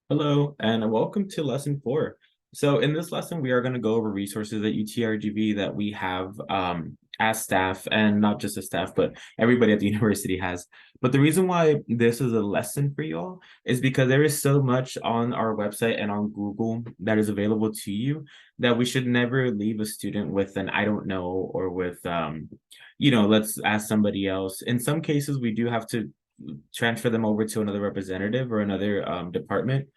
Hello, and welcome to lesson 4. So in this lesson, we are going to go over resources at UTRGV that we have as staff, and not just as staff, but everybody at the university has. But the reason why this is a lesson for you all is because there is so much on our website and on Google that is available to you that we should never leave a student with an I don't know, or with let's ask somebody else. In some cases, we do have to transfer them over to another representative or another department,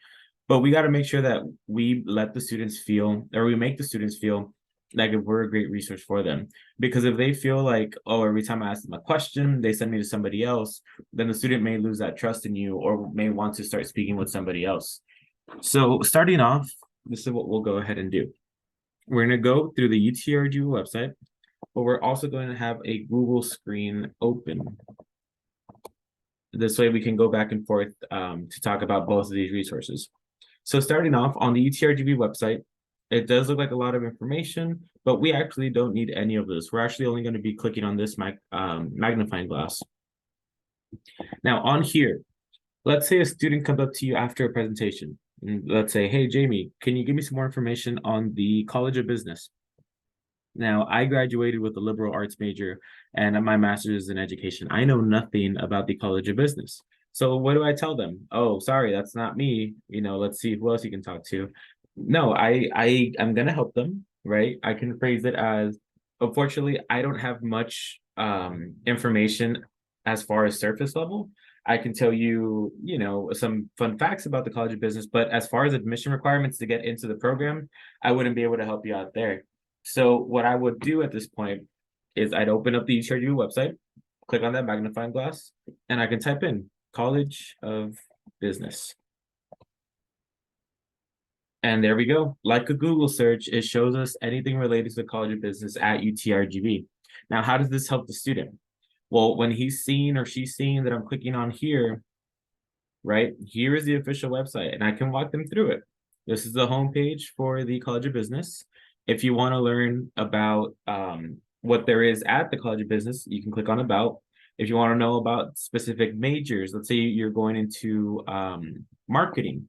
but we got to make sure that we let the students feel, or we make the students feel like if we're a great resource for them. Because if they feel like, oh, every time I ask them a question, they send me to somebody else, then the student may lose that trust in you or may want to start speaking with somebody else. So starting off, this is what we'll go ahead and do. We're going to go through the UTRG website, but we're also going to have a Google screen open. This way we can go back and forth to talk about both of these resources. So starting off on the UTRGV website, it does look like a lot of information, but we actually don't need any of this. We're actually only going to be clicking on this magnifying glass. Now on here, let's say a student comes up to you after a presentation. And let's say, hey, Jamie, can you give me some more information on the College of Business? Now, I graduated with a liberal arts major and my master's is in education. I know nothing about the College of Business. So what do I tell them? Oh, sorry, that's not me. Let's see who else you can talk to. No, I'm gonna help them, right? I can phrase it as, unfortunately, I don't have much information as far as surface level. I can tell you, some fun facts about the College of Business, but as far as admission requirements to get into the program, I wouldn't be able to help you out there. So what I would do at this point is I'd open up the UTRGV website, click on that magnifying glass, and I can type in College of Business. And there we go. Like a Google search, it shows us anything related to the College of Business at UTRGV. Now, how does this help the student? Well, when he's seeing or she's seeing that I'm clicking on here, right? Here is the official website, and I can walk them through it. This is the homepage for the College of Business. If you want to learn about what there is at the College of Business, you can click on About. If you want to know about specific majors, let's say you're going into marketing.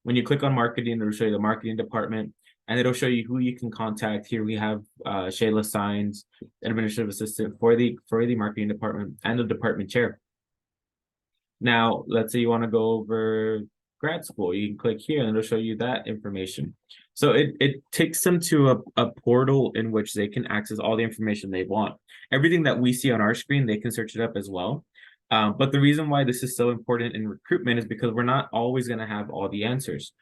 When you click on marketing, it'll show you the marketing department, and it'll show you who you can contact. Here we have Shayla Signs, administrative assistant for the marketing department, and the department chair. Now, let's say you want to go over grad school. You can click here and it'll show you that information. So it takes them to a portal in which they can access all the information they want. Everything that we see on our screen, they can search it up as well. But the reason why this is so important in recruitment is because we're not always going to have all the answers.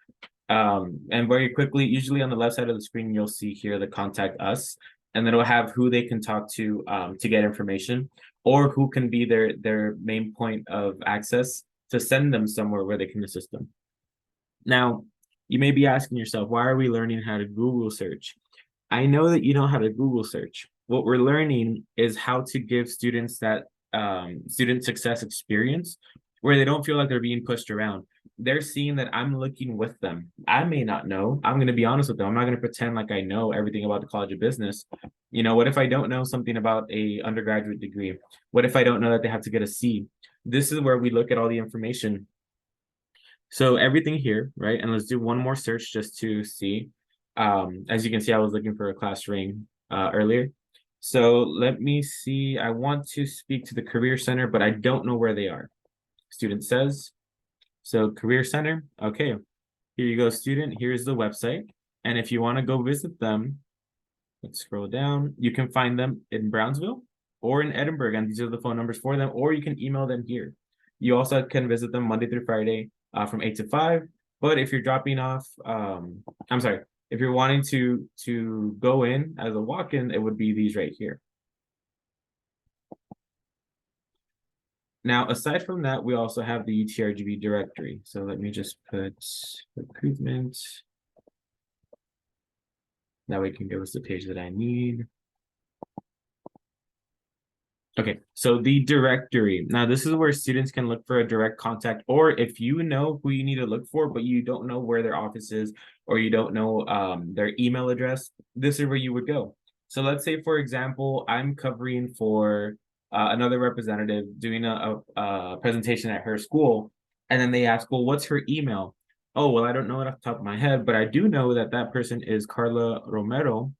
And very quickly, usually on the left side of the screen, you'll see here the contact us, and then it'll have who they can talk to get information, or who can be their main point of access to send them somewhere where they can assist them. Now, you may be asking yourself, why are we learning how to Google search? I know that you know how to Google search. What we're learning is how to give students that student success experience where they don't feel like they're being pushed around. They're seeing that I'm looking with them. I may not know. I'm going to be honest with them. I'm not going to pretend like I know everything about the College of Business. What if I don't know something about a undergraduate degree? What if I don't know that they have to get a C? This is where we look at all the information. So everything here, right? And let's do one more search just to see. As you can see, I was looking for a class ring earlier. So let me see. I want to speak to the Career Center, but I don't know where they are. Student says, so Career Center. Okay, here you go, student. Here's the website. And if you want to go visit them, let's scroll down. You can find them in Brownsville or in Edinburgh. And these are the phone numbers for them, or you can email them here. You also can visit them Monday through Friday from 8 to 5. But if you're dropping off, I'm sorry, if you're wanting to go in as a walk-in, it would be these right here. Now, aside from that, we also have the UTRGV directory. So let me just put recruitment. That way it can give us the page that I need. Okay, so the directory. Now, this is where students can look for a direct contact, or if you know who you need to look for, but you don't know where their office is, or you don't know their email address, this is where you would go. So let's say, for example, I'm covering for another representative doing a presentation at her school, and then they ask, well, what's her email? Oh, well, I don't know it off the top of my head, but I do know that that person is Carla Romero.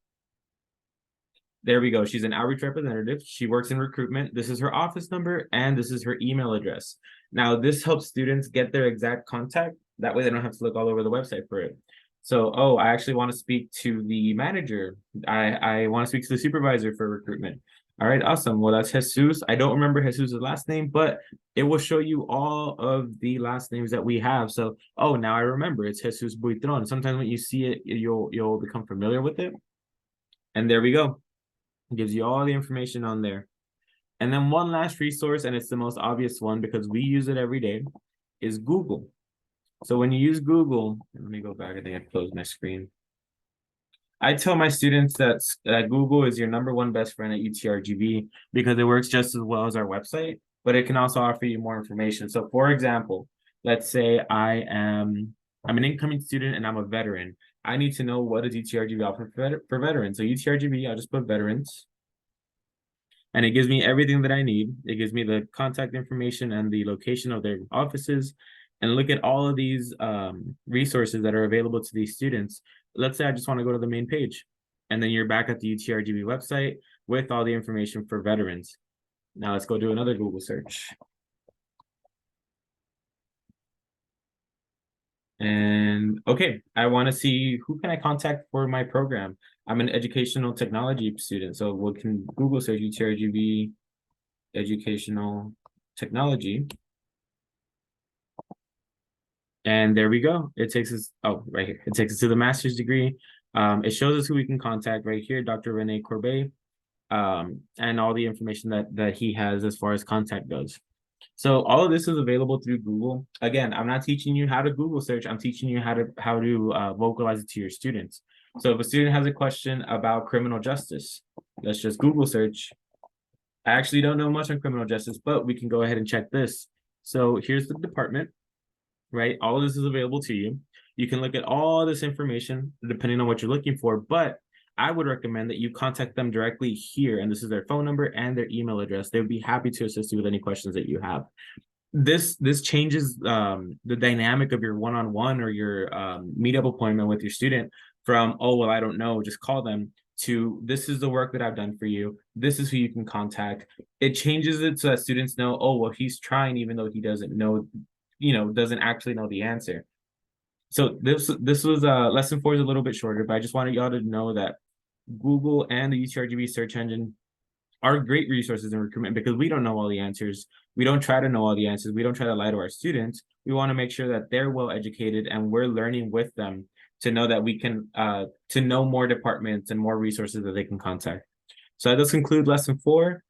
There we go. She's an outreach representative. She works in recruitment. This is her office number and this is her email address. Now, this helps students get their exact contact. That way they don't have to look all over the website for it. So, oh, I actually want to speak to the manager. I want to speak to the supervisor for recruitment. All right, awesome. Well, that's Jesus. I don't remember Jesus's last name, but it will show you all of the last names that we have. So, oh, now I remember it's Jesus Buitron. Sometimes when you see it, you'll become familiar with it. And there we go. It gives you all the information on there. And then one last resource, and it's the most obvious one because we use it every day, is Google. So when you use Google, let me go back. I think I closed my screen. I tell my students that Google is your #1 best friend at UTRGV because it works just as well as our website, but it can also offer you more information. So for example, let's say I'm an incoming student and I'm a veteran. I need to know what does UTRGV offer for veterans. So UTRGV, I'll just put veterans. And it gives me everything that I need. It gives me the contact information and the location of their offices. And look at all of these resources that are available to these students. Let's say I just want to go to the main page. And then you're back at the UTRGV website with all the information for veterans. Now let's go do another Google search. And okay, I want to see who can I contact for my program. I'm an educational technology student. So we can Google search UTRGV educational technology. And there we go. It takes us, oh, right here. It takes us to the master's degree. It shows us who we can contact right here, Dr. Rene Corbet, and all the information that he has as far as contact goes. So all of this is available through Google. Again, I'm not teaching you how to Google search. I'm teaching you how to vocalize it to your students. So if a student has a question about criminal justice, let's just Google search. I actually don't know much on criminal justice, but we can go ahead and check this. So here's the department, right? All of this is available to you. You can look at all this information depending on what you're looking for, but I would recommend that you contact them directly here. And this is their phone number and their email address. They would be happy to assist you with any questions that you have. This changes the dynamic of your one-on-one or your meetup appointment with your student from, oh, well, I don't know, just call them, to this is the work that I've done for you. This is who you can contact. It changes it so that students know, oh, well, he's trying even though he doesn't know, doesn't actually know the answer. So this was lesson 4 is a little bit shorter, but I just wanted y'all to know that Google and the UTRGV search engine are great resources in recruitment because we don't know all the answers. We don't try to know all the answers. We don't try to lie to our students. We want to make sure that they're well educated and we're learning with them to know that we can to know more departments and more resources that they can contact. So that does conclude lesson 4.